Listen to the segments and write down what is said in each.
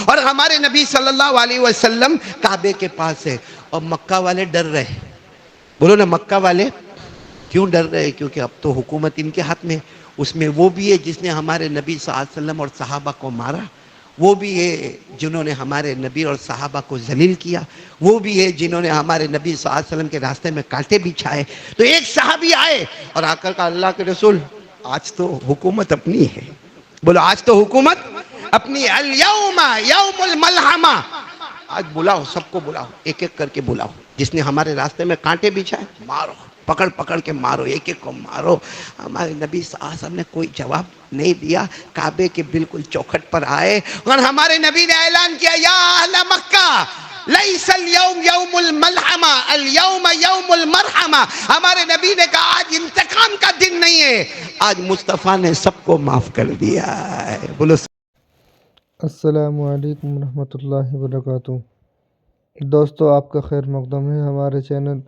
اور ہمارے نبی صلی اللہ علیہ وسلم کعبے کے پاس ہے، اور مکہ والے ڈر رہے. بولو نا، مکہ والے کیوں ڈر رہے؟ کیونکہ اب تو حکومت ان کے ہاتھ میں. اس میں وہ بھی ہے جس نے ہمارے نبی صلی اللہ علیہ وسلم اور صحابہ کو مارا، وہ بھی ہے جنہوں نے ہمارے نبی اور صحابہ کو ذلیل کیا، وہ بھی ہے جنہوں نے ہمارے نبی صلی اللہ علیہ وسلم کے راستے میں کانٹے بچھائے. تو ایک صحابی آئے اور آ کر کہا، اللہ کے رسول آج تو حکومت اپنی ہے. بولو، آج تو حکومت اپنی ہے. الیوم یوم الملحمہ. آج بلاؤ، سب کو بلاؤ، ایک ایک کر کے بلاؤ. جس نے ہمارے راستے میں کانٹے بچھائے مارو، پکڑ پکڑ کے مارو، ایک ایک کو مارو. ہمارے نبی صلی اللہ علیہ وسلم نے کوئی جواب نہیں دیا. کعبے کے بالکل چوکھٹ پر آئے اور ہمارے نبی نے اعلان کیا، یا اہل مکہ لیس اليوم یوم الملحمہ اليوم یوم المرحمہ. ہمارے نبی نے کہا آج انتقام کا دن نہیں ہے، آج مصطفیٰ نے سب کو معاف کر دیا ہے. بولو. السلام علیکم ورحمۃ اللہ وبرکاتہ. دوستو، آپ کا خیر مقدم ہے ہمارے channel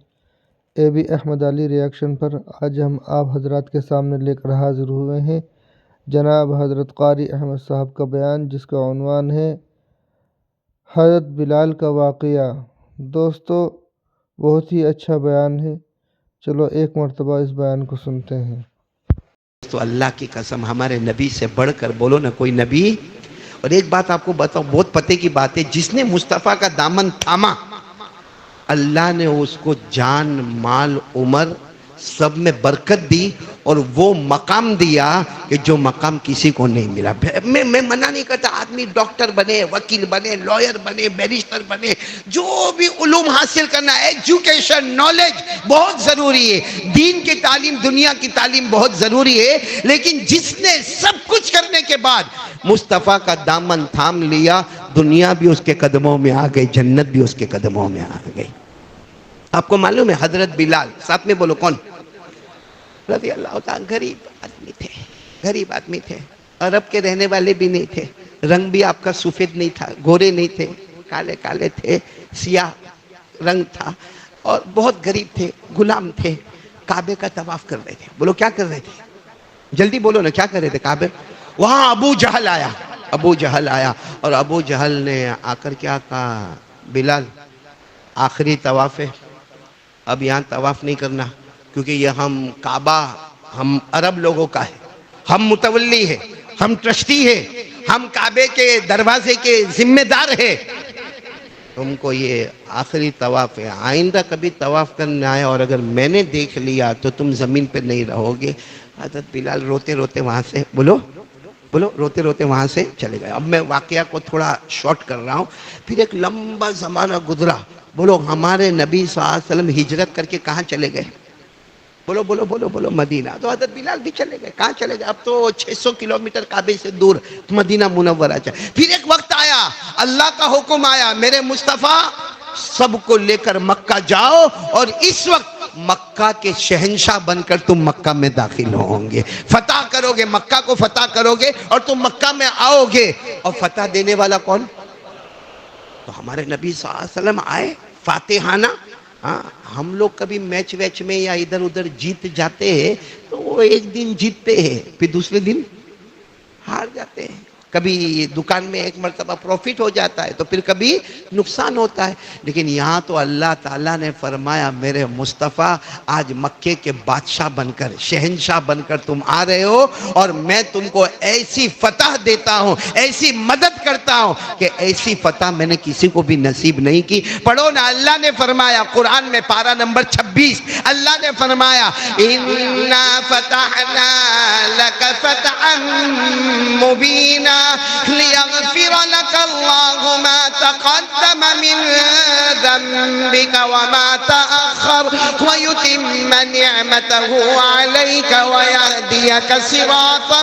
A B Ahmed Ali reaction پر. آج ہم آپ حضرات کے سامنے لے کر حاضر ہوئے ہیں جناب حضرت قاری احمد صاحب کا بیان، جس کا عنوان ہے حضرت بلال کا واقعہ. دوستو، بہت ہی اچھا بیان ہے. چلو ایک مرتبہ اس بیان کو سنتے ہیں. تو اللہ کی قسم، ہمارے نبی سے بڑھ کر بولو نا کوئی نبی. اور ایک بات آپ کو بتاؤں، بہت پتے کی بات ہے، جس نے مصطفیٰ کا دامن تھاما، اللہ نے اس کو جان، مال، عمر سب میں برکت دی، اور وہ مقام دیا کہ جو مقام کسی کو نہیں ملا. میں منع نہیں کرتا، آدمی ڈاکٹر بنے، وکیل بنے، لائر بنے، بیرسٹر بنے، جو بھی علوم حاصل کرنا ہے، ایجوکیشن، نالج بہت ضروری ہے. دین کی تعلیم، دنیا کی تعلیم بہت ضروری ہے، لیکن جس نے سب کچھ کرنے کے بعد مصطفیٰ کا دامن تھام لیا، دنیا بھی اس کے قدموں میں آ گئی، جنت بھی اس کے قدموں میں آ گئی. آپ کو معلوم ہے حضرت بلال، ساتھ میں بولو کون، رضی اللہ تعالیٰ، غریب آدمی تھے، غریب آدمی تھے. عرب کے رہنے والے بھی نہیں تھے، رنگ بھی آپ کا سفید نہیں تھا، گورے نہیں تھے، کالے کالے تھے، سیاہ رنگ تھا، اور بہت غریب تھے، غلام تھے. کعبے کا طواف کر رہے تھے. بولو کیا کر رہے تھے؟ جلدی بولو نا، کیا کر رہے تھے؟ کعبے. وہاں ابو جہل آیا، ابو جہل آیا، اور ابو جہل نے آ کر کیا کہا، بلال آخری طواف ہے، اب یہاں طواف نہیں کرنا، کیونکہ یہ ہم کعبہ ہم عرب لوگوں کا ہے، ہم متولی ہے، ہم ٹرسٹی ہے، ہم کعبے کے دروازے کے ذمہ دار ہے. تم کو یہ آخری طواف ہے، آئندہ کبھی طواف کرنے آئے اور اگر میں نے دیکھ لیا تو تم زمین پہ نہیں رہو گے. حضرت بلال روتے روتے وہاں سے بولو روتے روتے وہاں سے چلے گئے. اب میں واقعہ کو تھوڑا شارٹ کر رہا ہوں. پھر ایک لمبا زمانہ گزرا. بولو ہمارے نبی صلی اللہ علیہ وسلم ہجرت کر کے کہاں چلے گئے؟ بولو مدینہ. تو حضرت بلال بھی چلے گئے. کہاں چلے گئے؟ اب تو 600 کلومیٹر کعبے سے دور مدینہ منورہ چلے. پھر ایک وقت آیا، اللہ کا حکم آیا، میرے مصطفیٰ سب کو لے کر مکہ جاؤ، اور اس وقت مکہ کے شہنشاہ بن کر تم مکہ میں داخل ہوں گے، فتح کرو گے، مکہ کو فتح کرو گے، اور تم مکہ میں آؤ گے. اور فتح دینے والا کون؟ تو ہمارے نبی صلی اللہ علیہ وسلم آئے فاتحانہ. ہاں، ہم لوگ کبھی میچ ویچ میں یا ادھر ادھر جیت جاتے ہیں تو وہ ایک دن جیتتے ہیں، پھر دوسرے دن ہار جاتے ہیں. کبھی دکان میں ایک مرتبہ پروفٹ ہو جاتا ہے تو پھر کبھی نقصان ہوتا ہے. لیکن یہاں تو اللہ تعالیٰ نے فرمایا، میرے مصطفیٰ آج مکے کے بادشاہ بن کر، شہنشاہ بن کر تم آ رہے ہو، اور میں تم کو ایسی فتح دیتا ہوں، ایسی مدد کرتا ہوں کہ ایسی فتح میں نے کسی کو بھی نصیب نہیں کی. پڑھو نا، اللہ نے فرمایا قرآن میں پارہ نمبر 26، اللہ نے فرمایا اِنَّا فَتَحْنَا لَكَ فَتْحًا مُبِينًا لِيَغْفِرَ لَكَ اللَّهُ مَا تَقَدَّمَ مِنْ ذَنْبِكَ وَمَا تَأَخَّرَ وَيُتِمَّ نِعْمَتَهُ عَلَيْكَ وَيَهْدِيَكَ صِرَاطًا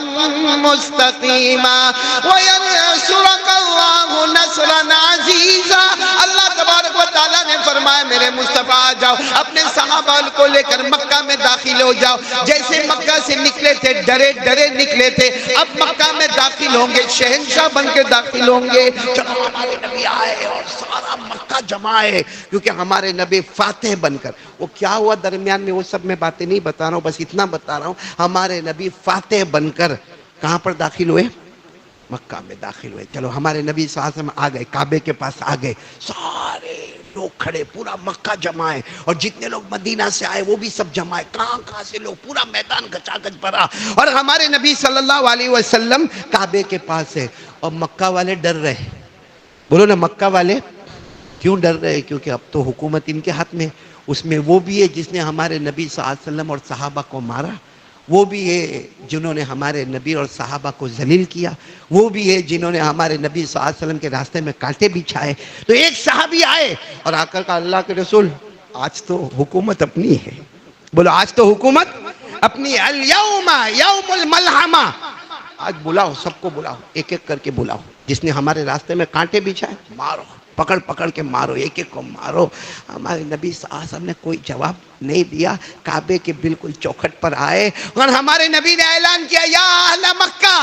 مُسْتَقِيمًا وَيَنْصُرَكَ اللَّهُ نَصْرًا عَزِيزًا. اللہ تبارک و تعالیٰ نے فرمایا، میرے مصطفیٰ آ جاؤ، اپنے صحابہ کو لے کر مکہ میں داخل ہو جاؤ. جیسے مکہ سے نکلے تھے ڈرے ڈرے نکلے تھے، اب مکہ میں داخل ہوں گے، شہنشاہ بن کے داخل ہوں گے. چلو ہمارے نبی آئے اور سارا مکہ جمع ہے، کیونکہ ہمارے نبی فاتح بن کر. وہ کیا ہوا درمیان میں وہ سب میں باتیں نہیں بتا رہا ہوں، بس اتنا بتا رہا ہوں، ہمارے نبی فاتح بن کر کہاں پر داخل ہوئے؟ مکہ میں داخل ہوئے. چلو ہمارے نبی صلی اللہ علیہ وسلم آ گئے, کعبے کے پاس آ گئے, سارے لوگ کھڑے, پورا مکہ جمع ہے, اور جتنے لوگ مدینہ سے آئے وہ بھی سب جمع ہے. کہاں سے لوگ, پورا میدان گچا گچ بھرا, اور ہمارے نبی صلی اللہ علیہ وسلم کعبے کے پاس ہے. اور مکہ والے ڈر رہے. بولو نا, مکہ والے کیوں ڈر رہے؟ کیونکہ اب تو حکومت ان کے ہاتھ میں. اس میں وہ بھی ہے جس نے ہمارے نبی صلی اللہ علیہ وسلم اور صحابہ کو مارا, وہ بھی ہے جنہوں نے ہمارے نبی اور صحابہ کو ذلیل کیا, وہ بھی ہے جنہوں نے ہمارے نبی صلی اللہ علیہ وسلم کے راستے میں کانٹے بچھائے. تو ایک صحابی آئے اور آ کر کہا, اللہ کے رسول آج تو حکومت اپنی ہے. بولو, آج تو حکومت اپنی ہے. الیوم یوم الملحمہ, آج بلاؤ, سب کو بلاؤ, ایک ایک کر کے بلاؤ. جس نے ہمارے راستے میں کانٹے بچھائے مارو, پکڑ پکڑ کے مارو, ایک ایک کو مارو. ہمارے نبی صلی اللہ علیہ وسلم نے کوئی جواب نہیں دیا, کعبے کے بالکل چوکھٹ پر آئے, اور ہمارے نبی نے اعلان کیا, یا اہل مکہ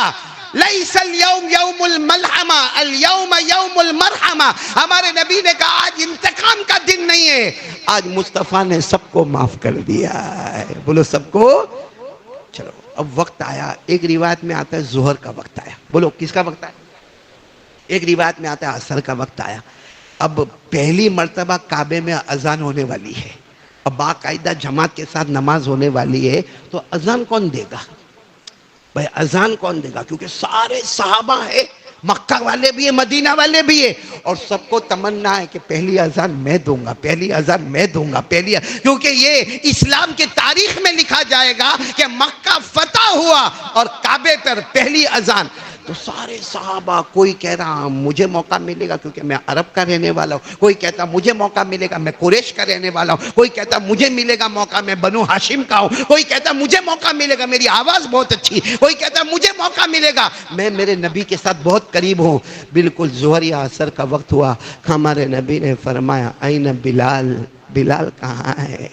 لیس اليوم یوم الملحمہ اليوم یوم المرحمہ. ہمارے نبی نے کہا آج انتقام کا دن نہیں ہے, آج مصطفیٰ نے سب کو معاف کر دیا ہے. بولو سب کو. چلو اب وقت آیا, ایک روایت میں آتا ہے ظہر کا وقت آیا. بولو کس کا وقت آیا؟ ایک روایت میں آتا ہے عصر کا وقت آیا. اب پہلی مرتبہ کعبے میں اذان ہونے والی ہے, اب باقاعدہ جماعت کے ساتھ نماز ہونے والی ہے. تو اذان کون دے گا بھائی؟ اذان کون دے گا؟ کیونکہ سارے صحابہ ہیں, مکہ والے بھی ہیں, مدینہ والے بھی ہیں, اور سب کو تمنا ہے کہ پہلی اذان میں دوں گا, پہلی اذان میں دوں گا, کیونکہ یہ اسلام کی تاریخ میں لکھا جائے گا کہ مکہ فتح ہوا اور کعبے پر پہلی اذان. تو سارے صحابہ, کوئی کہہ رہا مجھے موقع ملے گا کیونکہ میں عرب کا رہنے والا ہوں, کوئی کہتا مجھے موقع ملے گا میں قریش کا رہنے والا ہوں, کوئی کہتا مجھے ملے گا موقع میں بنو ہاشم کا ہوں, کوئی کہتا مجھے موقع ملے گا میری آواز بہت اچھی, کوئی کہتا مجھے موقع ملے گا میں میرے نبی کے ساتھ بہت قریب ہوں. بالکل ظہر یا عصر کا وقت ہوا, ہمارے نبی نے فرمایا این بلال, بلال کہاں ہے؟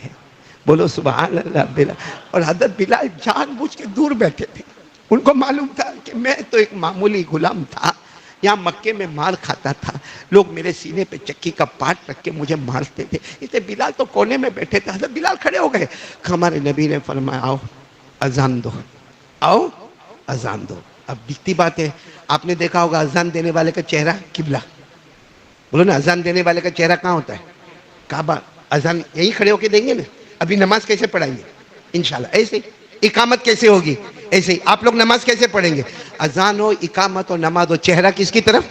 بولو سبحان اللہ. بلال, اور حضرت بلال جان بوجھ کے دور بیٹھے تھے. ان کو معلوم تھا کہ میں تو ایک معمولی غلام تھا, یہاں مکے میں مار کھاتا تھا, لوگ میرے سینے پہ چکی کا پاٹ رکھ کے مجھے مارتے تھے. اس لیے بلال تو کونے میں بیٹھے تھے. حضرت بلال کھڑے ہو گئے. ہمارے نبی نے فرمایا آؤ اذان دو, آؤ اذان دو. اب دکھتی بات ہے, آپ نے دیکھا ہوگا اذان دینے والے کا چہرہ قبلہ. بولو نا, اذان دینے والے کا چہرہ کہاں ہوتا ہے؟ کعبہ. اذان یہیں کھڑے ہو کے دیں گے نا. ابھی نماز کیسے پڑھائیں گے؟ انشاءاللہ ایسے. اقامت کیسے ہوگی؟ ایسے ہی. آپ لوگ نماز کیسے پڑھیں گے؟ اذان ہو, اقامت ہو, نماز ہو, چہرہ کس کی طرف؟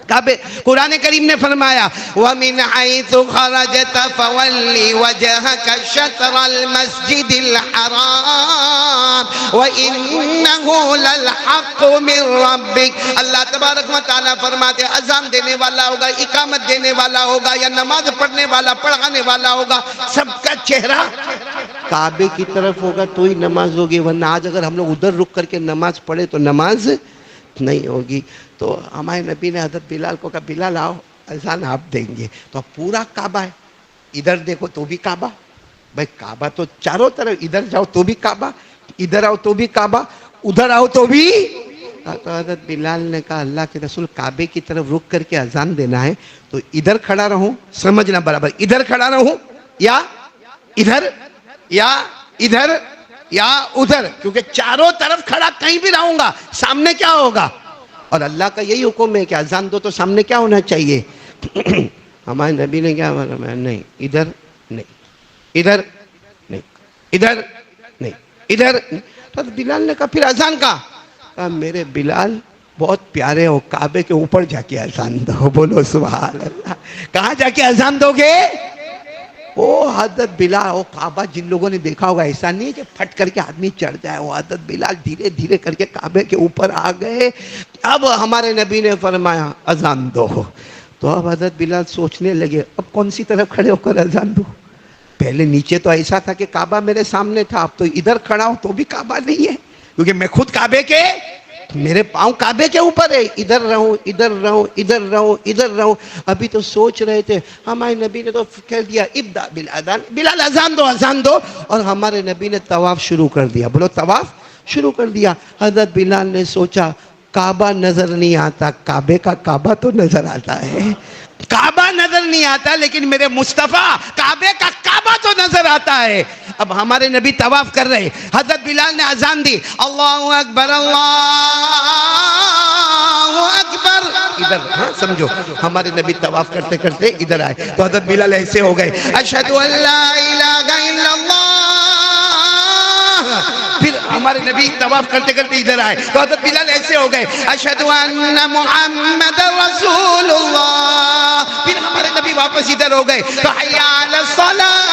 کعبے. قرآن کریم نے فرمایا وَمِنْ حَيْثُ خَرَجْتَ فَوَلِّ وَجْهَكَ شَطْرَ الْمَسْجِدِ الْحَرَامِ وَإِنَّهُ لَلْحَقُّ مِنْ رَبِّكَ. اللہ تبارک و تعالیٰ فرماتے اذان دینے والا ہوگا, اقامت دینے والا ہوگا, یا نماز پڑھنے والا, پڑھانے والا ہوگا, سب کا چہرہ کعبے کی طرف ہوگا تو ہی نماز ہوگی, ورنہ آج اگر ہم لوگ ادھر رک کر کے نماز پڑھے تو نماز نہیں ہوگی. تو ہمارے نبی نے حضرت بلال کو کہا بلال آؤ اذان آپ دیں گے. تو اب پورا کعبہ ہے, ادھر دیکھو تو بھی کعبہ, بھائی کعبہ تو چاروں طرف, ادھر جاؤ تو بھی کعبہ, ادھر آؤ تو بھی کعبہ, ادھر آؤ تو بھی. تو حضرت بلال نے کہا اللہ کے رسول کعبے کی طرف رک کر کے اذان دینا ہے تو ادھر کھڑا رہوں, سمجھنا برابر, ادھر کھڑا رہوں یا ادھر, یا ادھر یا ادھر, کیونکہ چاروں طرف کھڑا کہیں بھی رہوں گا سامنے کیا ہوگا؟ اور اللہ کا یہی حکم ہے کہ اذان دو تو سامنے کیا ہونا چاہیے؟ ہمارے نبی نے کیا فرمایا؟ نہیں, ادھر نہیں, ادھر نہیں, ادھر نہیں, ادھر نہیں. تو بلال نے کہا پھر اذان کا؟ میرے بلال بہت پیارے ہو, کعبے کے اوپر جا کے اذان دو. بولو سبحان اللہ. کہاں جا کے اذان دو گے؟ وہ حضرت بلال, وہ کعبہ جن لوگوں نے دیکھا ہوگا ایسا نہیں ہے کہ پھٹ کر کے آدمی چڑھ جائے, وہ حضرت بلال دھیرے دھیرے کر کے کعبے کے اوپر آ گئے. اب ہمارے نبی نے فرمایا اذان دو. تو اب حضرت بلال سوچنے لگے اب کون سی طرف کھڑے ہو کر اذان دو. پہلے نیچے تو ایسا تھا کہ کعبہ میرے سامنے تھا, اب تو ادھر کھڑا ہوں تو بھی کعبہ نہیں ہے, کیونکہ میں خود کعبے کے, میرے پاؤں کعبے کے اوپر ہے, ادھر رہوں, ادھر رہوں, ادھر رہوں, ادھر رہوں. ابھی تو سوچ رہے تھے, ہمارے نبی نے تو کہہ دیا ابدا بالاذان, بلال اذان دو, اذان دو. اور ہمارے نبی نے طواف شروع کر دیا. بولو طواف شروع کر دیا. حضرت بلال نے سوچا کعبہ نظر نہیں آتا, کعبے کا کعبہ تو نظر آتا ہے. کعبہ نظر نہیں آتا لیکن میرے مصطفیٰ کعبے کا کعبہ تو نظر آتا ہے. اب ہمارے نبی طواف کر رہے, حضرت بلال نے اذان دی, اللہ اکبر اللہ ادھر ہاں سمجھو ہمارے نبی طواف کرتے کرتے ادھر آئے تو حضرت بلال ایسے ہو گئے اشہد ان لا الہ الا اللہ. پھر ہمارے نبی طواف کرتے کرتے ادھر آئے تو حضرت بلال ایسے ہو گئے اشہد ان محمد رسول اللہ. پھر ہمارے نبی واپس ادھر ہو گئے تو حی علی الصلاۃ.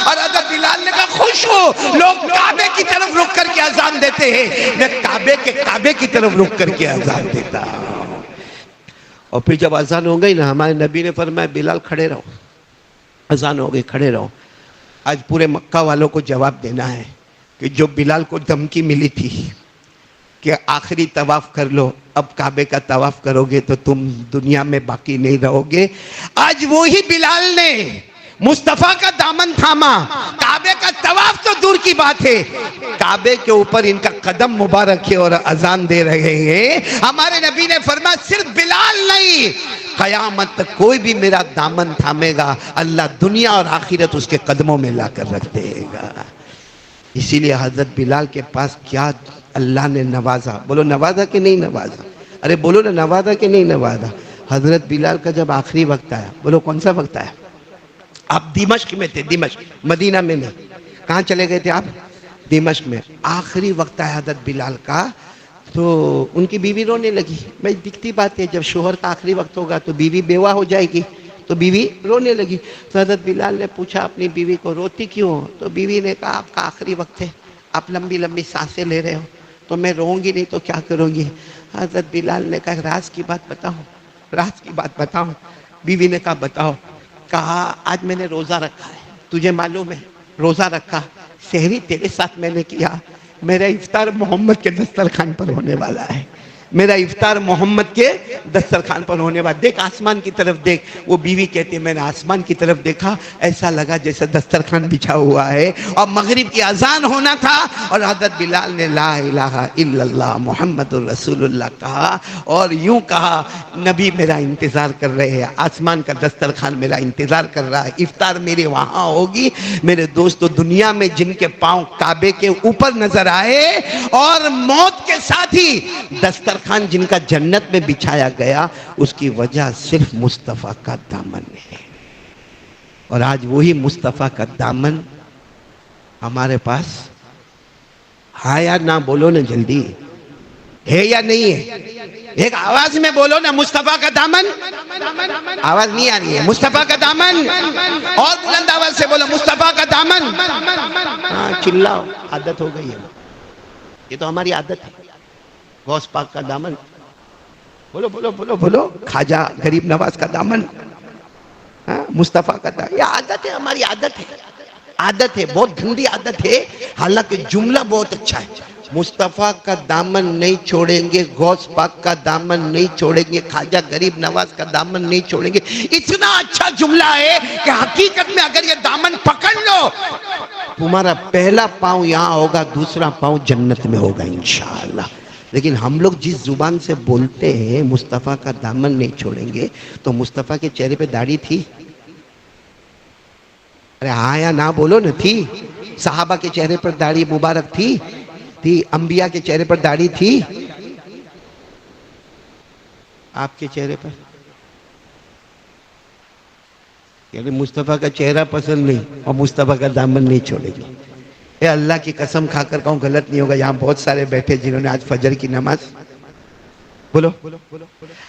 اور حضرت بلال نے کہا خوش ہو لوگ کعبے کی طرف رک کر کے اذان دیتے ہیں میں کعبے کی طرف رک کر کے اذان دیتا ہوں. اور پھر جب اذان ہو گئی نا ہمارے نبی نے فرمایا بلال کھڑے رہو. اذان ہو گئی کھڑے رہو. آج پورے مکہ والوں کو جواب دینا ہے کہ جو بلال کو دھمکی ملی تھی کہ آخری طواف کر لو اب کعبے کا طواف کرو گے تو تم دنیا میں باقی نہیں رہو گے. آج وہی بلال نے مصطفیٰ کا دامن تھاما. کعبے کا طواف تو دور کی بات ہے کعبے کے اوپر ان کا قدم مبارک ہے اور اذان دے رہے ہیں. ہمارے نبی نے فرمایا صرف بلال نہیں قیامت تک کوئی بھی میرا دامن تھامے گا اللہ دنیا اور آخرت اس کے قدموں میں لا کر رکھ دے گا. اسی لیے حضرت بلال کے پاس کیا اللہ نے نوازا. بولو نوازا کہ نہیں نوازا. ارے بولو نا نوازا کہ نہیں نوازا. حضرت بلال کا جب آخری وقت آیا بولو کون سا وقت آیا. آپ دمشق میں تھے دمشق مدینہ میں نہیں. کہاں چلے گئے تھے آپ دمشق میں. آخری وقت آیا حضرت بلال کا تو ان کی بیوی رونے لگی. بھائی دکھتی بات ہے جب شوہر کا آخری وقت ہوگا تو بیوی بیوہ ہو جائے گی تو بیوی رونے لگی. تو حضرت بلال نے پوچھا اپنی بیوی کو روتی کیوں ہو. تو بیوی نے کہا آپ کا آخری وقت ہے آپ لمبی لمبی سانسیں لے رہے ہو تو میں روؤں گی نہیں تو کیا کروں گی. حضرت بلال نے کہا راز کی بات بتاؤں راز کی بات بتاؤں. بیوی نے کہا بتاؤ. کہا آج میں نے روزہ رکھا ہے تجھے معلوم ہے روزہ رکھا سحری تیرے ساتھ میں نے کیا میرا افطار محمد کے دسترخوان پر ہونے والا ہے. میرا افطار محمد کے دسترخوان پر ہونے والا. دیکھ آسمان کی طرف دیکھ. وہ بیوی کہتی ہے میں نے آسمان کی طرف دیکھا ایسا لگا جیسے دسترخوان بچھا ہوا ہے اور مغرب کی اذان ہونا تھا اور حضرت بلال نے لا الہ الا اللہ محمد الرسول اللہ کہا اور یوں کہا نبی میرا انتظار کر رہے ہیں آسمان کا دسترخوان میرا انتظار کر رہا ہے افطار میرے وہاں ہوگی. میرے دوستو دنیا میں جن کے پاؤں کعبے کے اوپر نظر آئے اور موت کے ساتھ ہی دسترخوان جن کا جنت میں بچھایا گیا اس کی وجہ صرف مصطفیٰ کا دامن ہے. اور آج وہی مصطفیٰ کا دامن ہمارے پاس ہے یا نہ بولو نا جلدی ہے یا نہیں ہے. ایک آواز میں بولو نا مصطفیٰ کا دامن. آواز نہیں آ رہی ہے. مصطفیٰ کا دامن اور بلند آواز سے بولو مصطفیٰ کا دامن. ہاں چلاؤ عادت ہو گئی ہے یہ تو ہماری عادت ہے. غوث پاک کا دامن بولو بولو بولو بولو. خواجہ غریب نواز کا دامن مصطفیٰ کا دامن. یہ عادت ہے ہماری عادت ہے عادت ہے بہت گندی عادت ہے. حالانکہ جملہ بہت اچھا ہے. مصطفیٰ کا دامن نہیں چھوڑیں گے غوث پاک کا دامن نہیں چھوڑیں گے خواجہ غریب نواز کا دامن نہیں چھوڑیں گے. اتنا اچھا جملہ ہے کہ حقیقت میں اگر یہ دامن پکڑ لو تمہارا پہلا پاؤں یہاں ہوگا دوسرا پاؤں جنت میں ہوگا انشاءاللہ. لیکن ہم لوگ جس زبان سے بولتے ہیں مصطفیٰ کا دامن نہیں چھوڑیں گے تو مصطفیٰ کے چہرے پہ داڑھی تھی. ارے ہاں یا نہ بولو نا تھی. صحابہ کے چہرے پر داڑھی مبارک تھی انبیاء کے چہرے پر داڑھی تھی. آپ کے چہرے پر یعنی مصطفیٰ کا چہرہ پسند نہیں اور مصطفیٰ کا دامن نہیں چھوڑے گی. اے اللہ کی قسم کھا کر کہوں غلط نہیں ہوگا. یہاں بہت سارے بیٹھے جنہوں نے آج فجر کی نماز بولو.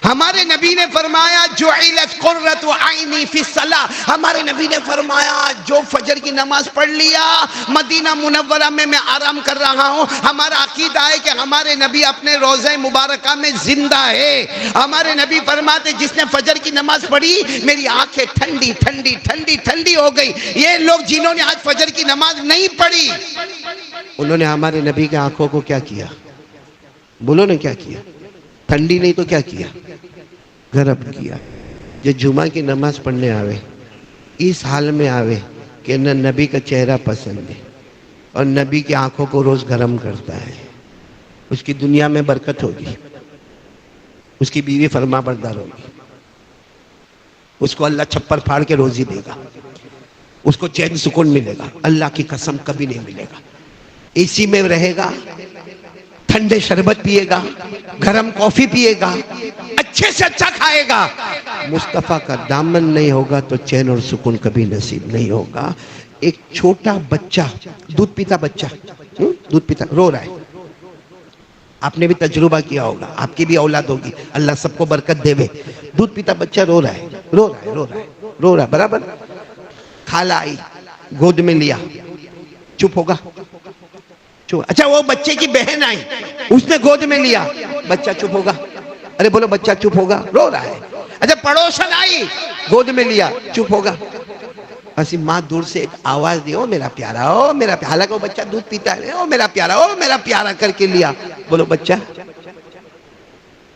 ہمارے نبی نے فرمایا جعلت قرۃ عینی فی الصلاۃ. ہمارے نبی نے فرمایا جو فجر کی نماز پڑھ لیا مدینہ منورہ میں میں آرام کر رہا ہوں. ہمارا عقیدہ ہے کہ ہمارے نبی اپنے روضہ مبارکہ میں زندہ ہے. ہمارے نبی فرماتے جس نے فجر کی نماز پڑھی میری آنکھیں ٹھنڈی ٹھنڈی ٹھنڈی ٹھنڈی ہو گئی. یہ لوگ جنہوں نے آج فجر کی نماز نہیں پڑھی انہوں نے ہمارے نبی کی آنکھوں کو کیا کیا بولو نا کیا کیا. ٹھنڈی نہیں تو کیا کیا گرم کیا. جو جمعہ کی نماز پڑھنے آوے اس حال میں آوے کہ نہ نبی کا چہرہ پسند ہے اور نبی کی آنکھوں کو روز گرم کرتا ہے اس کی دنیا میں برکت ہوگی اس کی بیوی فرما بردار ہوگی اس کو اللہ چھپر پھاڑ کے روزی دے گا اس کو چین سکون ملے گا. اللہ کی قسم کبھی نہیں ملے گا. اسی میں رہے گا ٹھنڈے شربت پیے گا، گرم کافی پیے گا، اچھے سے اچھا کھائے گا، مصطفیٰ کا دامن نہیں ہوگا تو چین اور سکون کبھی نصیب نہیں ہوگا۔ ایک چھوٹا بچہ، دودھ پیتا بچہ، دودھ پیتا، رو رہا ہے، آپ نے بھی تجربہ کیا ہوگا، آپ کی بھی اولاد ہوگی، اللہ سب کو برکت دے وے، دودھ پیتا بچہ رو رہا ہے، رو رہا ہے، رو رہا ہے، رو رہا ہے، برابر، کھالا آئی، گود میں لیا، چپ ہوگا؟ اچھا وہ بچے کی بہن آئی، اس نے گود میں لیا، بچہ چپ ہوگا؟ ارے بولو بچہ چپ ہوگا؟ رو رہا ہے۔ اچھا پڑوسن آئی، گود میں لیا، چپ ہوگا؟ ایسی ماں دور سے ایک آواز دی، او میرا پیارا، او میرا پیارا، حالانکہ وہ بچہ دودھ پیتا ہے، او میرا پیارا، او میرا پیارا کر کے لیا، بولو بچہ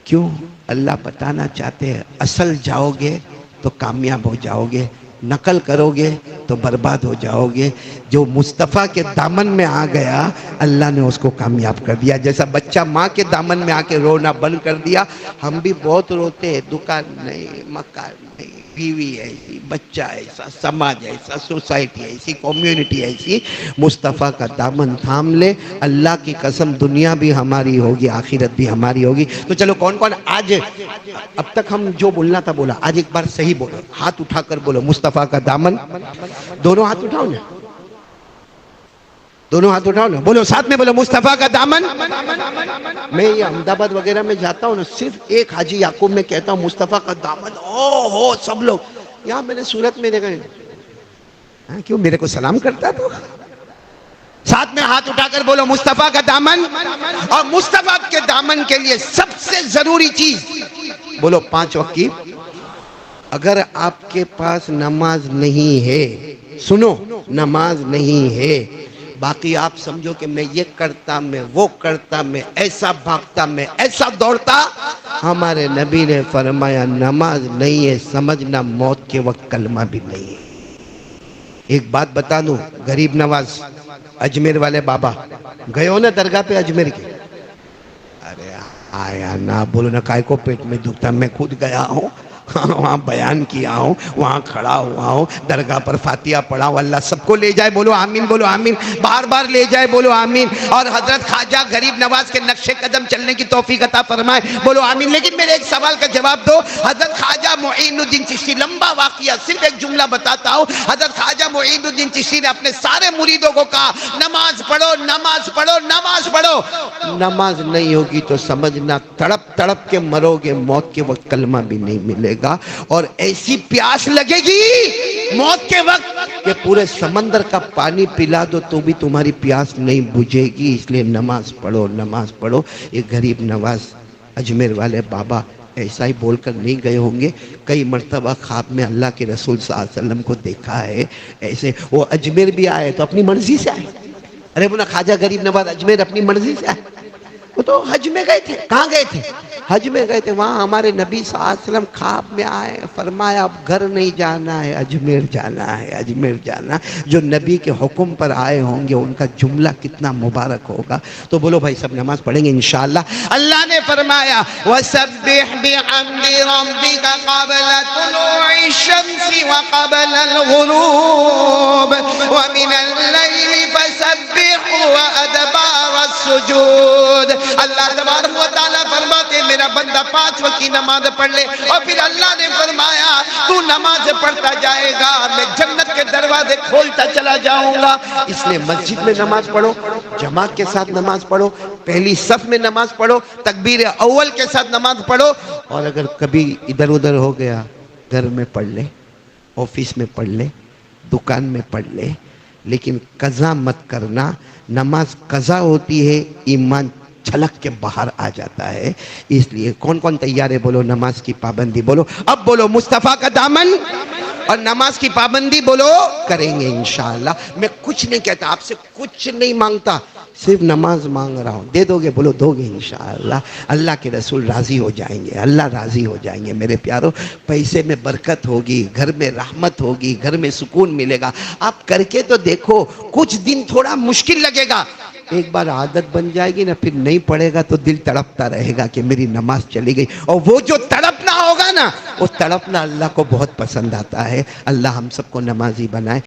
کیوں؟ اللہ بتانا چاہتے ہیں اصل جاؤ گے تو کامیاب ہو جاؤ گے، نقل کرو گے تو برباد ہو جاؤ گے۔ جو مصطفیٰ کے دامن میں آ گیا اللہ نے اس کو کامیاب کر دیا۔ جیسا بچہ ماں کے دامن میں آ کے رونا بند کر دیا، ہم بھی بہت روتے ہیں، دکان نہیں، مکان نہیں، بیوی ایسی، بچہ ایسا، سماج ایسا، سوسائٹی ایسی، کمیونٹی ایسی۔ مصطفیٰ کا دامن تھام لے، اللہ کی قسم دنیا بھی ہماری ہوگی، آخرت بھی ہماری ہوگی۔ تو چلو کون کون آج، اب تک ہم جو بولنا تھا بولا، آج ایک بار صحیح بولو، ہاتھ اٹھا کر بولو مصطفیٰ کا دامن، دونوں ہاتھ اٹھاؤ نا، دونوں ہاتھ اٹھاؤ نا، بولو ساتھ میں بولو مصطفیٰ کا دامن۔ میں یہ احمد آباد وغیرہ میں جاتا ہوں نا، صرف ایک حاجی یعقوب میں کہتا ہوں مصطفیٰ کا دامن، او ہو سب لوگ، یہاں میں نے صورت میں دیکھا، کیوں میرے کو سلام کرتا تو؟ ساتھ میں ہاتھ اٹھا کر بولو مصطفیٰ کا دامن۔ اور مصطفیٰ کے دامن کے لیے سب سے ضروری چیز بولو 5 وقت کی۔ اگر آپ کے پاس نماز نہیں ہے، سنو، نماز نہیں ہے، باقی آپ سمجھو کہ میں یہ کرتا، میں وہ کرتا، میں ایسا بھاگتا، میں ایسا دوڑتا، ہمارے نبی نے فرمایا نماز نہیں ہے سمجھنا موت کے وقت کلمہ بھی نہیں ہے۔ ایک بات بتا دوں، غریب نواز اجمیر والے بابا گئے ہو نا درگاہ پہ اجمیر کی؟ ارے آیا نا، بولو نا کائے کو پیٹ میں دکھتا، میں خود گیا ہوں، وہاں بیان کیا ہوں، وہاں کھڑا ہوا ہوں، درگاہ پر فاتحہ پڑھا ہوں، اللہ سب کو لے جائے، بولو آمین، بولو آمین، بار بار لے جائے، بولو آمین، اور حضرت خواجہ غریب نواز کے نقش قدم چلنے کی توفیق عطا فرمائے، بولو آمین۔ لیکن میرے ایک سوال کا جواب دو، حضرت خواجہ معین الدین چشتی، لمبا واقعہ، صرف ایک جملہ بتاتا ہوں، حضرت خواجہ معین الدین چشتی نے اپنے سارے مریدوں کو کہا نماز پڑھو، نماز پڑھو، نماز پڑھو، نماز نہیں ہوگی تو سمجھنا تڑپ تڑپ کے مرو گے، موت کے وقت کلمہ بھی نہیں ملے گا، اور ایسی پیاس لگے گی موت کے وقت کہ پورے سمندر کا پانی پلا دو تو بھی تمہاری پیاس نہیں بجھے گی۔ اس لیے نماز پڑھو، نماز پڑھو۔ یہ غریب نواز اجمیر والے بابا ایسا ہی بول کر نہیں گئے ہوں گے، کئی مرتبہ خواب میں اللہ کے رسول صلی اللہ علیہ وسلم کو دیکھا ہے ایسے۔ وہ اجمیر بھی آئے تو اپنی مرضی سے آئے، ارے بولا خواجہ غریب نواز اجمیر اپنی مرضی سے آئے، وہ تو حج میں گئے تھے۔ کہاں گئے تھے؟ حج میں گئے تھے۔ وہاں ہمارے نبی صلی اللہ علیہ وسلم خواب میں آئے، فرمایا اب گھر نہیں جانا ہے، اجمیر جانا ہے، اجمیر جانا۔ جو نبی کے حکم پر آئے ہوں گے ان کا جملہ کتنا مبارک ہوگا۔ تو بولو بھائی سب نماز پڑھیں گے انشاءاللہ۔ اللہ نے فرمایا وَسَبِّحْ بِحَمْدِ رَبِّكَ قَبْلَ طُلُوعِ الشَّمْسِ وَقَبْلَ الْغُرُوبِ وَمِنَ اللَّيْلِ فَسَبِّحْهُ وَأَدْبَارَ السُّجُودِ۔ اللہ تبارک و تعالیٰ فرماتے ہیں میرا بندہ 5 وقت کی نماز پڑھ لے، اور پھر اللہ نے فرمایا تو نماز پڑھتا جائے گا میں جنت کے دروازے کھولتا چلا جاؤں گا۔ اس لیے مسجد میں نماز پڑھو، جماعت کے ساتھ نماز پڑھو، پہلی صف میں نماز پڑھو، تکبیر اول کے ساتھ نماز پڑھو، اور اگر کبھی ادھر ادھر ہو گیا گھر میں پڑھ لے، آفس میں پڑھ لے، دکان میں پڑھ لے، لیکن قضا مت کرنا۔ نماز قضا ہوتی ہے، ایمان چھلک کے باہر آ جاتا ہے۔ اس لیے کون کون تیار ہے بولو نماز کی پابندی بولو، اب بولو مصطفیٰ کا دامن اور نماز کی پابندی بولو کریں گے انشاءاللہ۔ میں کچھ نہیں کہتا، آپ سے کچھ نہیں مانگتا، صرف نماز مانگ رہا ہوں، دے دو گے بولو دو گے انشاءاللہ۔ اللہ کے رسول راضی ہو جائیں گے، اللہ راضی ہو جائیں گے میرے پیارو۔ پیسے میں برکت ہوگی، گھر میں رحمت ہوگی، گھر میں سکون ملے گا۔ آپ کر کے تو دیکھو، کچھ دن تھوڑا مشکل لگے گا، ایک بار عادت بن جائے گی نا، پھر نہیں پڑے گا تو دل تڑپتا رہے گا کہ میری نماز چلی گئی، اور وہ جو تڑپنا ہوگا نا، وہ تڑپنا اللہ کو بہت پسند آتا ہے۔ اللہ ہم سب کو نمازی بنائے۔